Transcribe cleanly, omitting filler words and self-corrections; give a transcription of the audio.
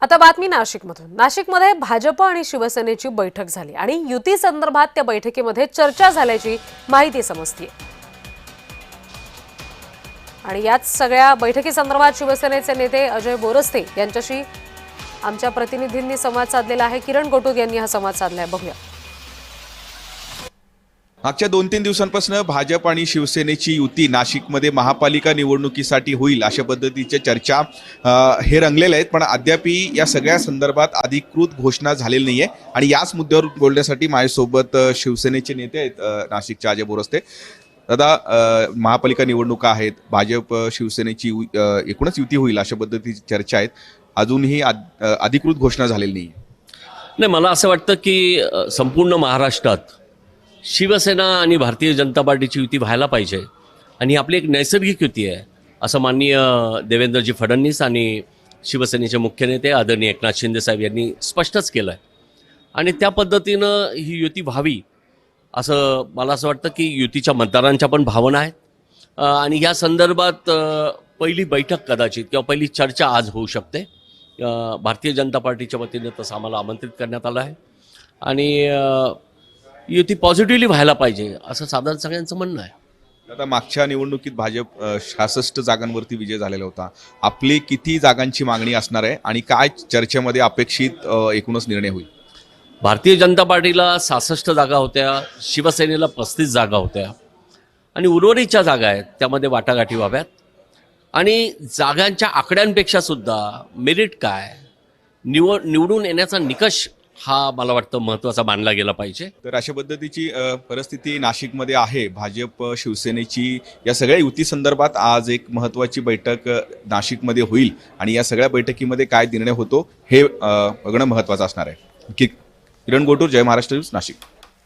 आता बातमी नाशिकमधून। नाशिकमध्ये भाजप आणि शिवसेनेची बैठक झाली आणि युती संदर्भात त्या बैठकीमध्ये चर्चा झाल्याची माहिती समजते। आणि याच सगळ्या बैठकी संदर्भात शिवसेनेचे नेते अजय बोरस्ते यांच्याशी आमच्या प्रतिनिधींनी संवाद साधलेला आहे। किरण गोटुक यांनी हा संवाद साधलाय, बघूया। मागच्या 2-3 दिवसांपासून भाजप आणि शिवसेनेची युती नाशिकमध्ये महापालिका निवडणुकीसाठी होईल अशा पद्धतीच्या चर्चा हे रंगलेले आहेत, पण अद्याप या सगळ्या संदर्भात अधिकृत घोषणा झालेली नाहीये। आणि याच मुद्द्यावर बोलण्यासाठी माझ्यासोबत शिवसेनेचे नेते आहेत नाशिकचे अजय बोरस्ते। दादा, महापालिका निवडणुका आहेत, भाजप शिवसेनेची एकूणच युती होईल अशा पद्धतीची चर्चा आहेत, अजूनही अधिकृत घोषणा झालेली नाही। मला असं वाटतं की संपूर्ण महाराष्ट्रात शिवसेना आणि भारतीय जनता पार्टीची युती व्हायला पाहिजे आणि आपली एक नैसर्गिक युती आहे असं माननीय देवेंद्रजी फडणवीस आणि शिवसेनेचे मुख्य नेते आदरणीय एकनाथ शिंदे साहेब यांनी स्पष्टच केलं आहे। आणि त्या पद्धतीनं ही युती व्हावी असं मला असं वाटतं की युतीच्या मतदारांच्या पण भावना आहेत। आणि या संदर्भात पहिली बैठक कदाचित किंवा पहिली चर्चा आज होऊ शकते। भारतीय जनता पार्टीच्या वतीनं तसं आम्हाला आमंत्रित करण्यात आलं आहे आणि युती पॉझिटिव्हली व्हायला पाहिजे असं साधारण सगळ्यांचं म्हणणं आहे। आता मागच्या निवडणुकीत भाजप 66 जागांवरती विजय झालेला होता, आपली किती जागांची मागणी असणार आहे आणि काय चर्चेमध्ये अपेक्षित एकूणच निर्णय होईल? भारतीय जनता पार्टीला 66 जागा होत्या, शिवसेनेला 35 जागा होत्या आणि उर्वरितच्या जागा आहेत त्यामध्ये वाटाघाटी व्हाव्यात। आणि जागांच्या आकड्यांपेक्षा सुद्धा मेरिट काय, निवडून येण्याचा निकष हा मला वाटतं महत्त्वाचा मानला गेला पाहिजे। तर अशा पद्धतीची परिस्थिती नाशिकमध्ये आहे। भाजप शिवसेनेची या सगळ्या युती संदर्भात आज एक महत्त्वाची बैठक नाशिकमध्ये होईल आणि या सगळ्या बैठकीमध्ये काय निर्णय होतो हे बघणं महत्त्वाचं असणार आहे। किरण गोटूर, जय महाराष्ट्र न्यूज, नाशिक।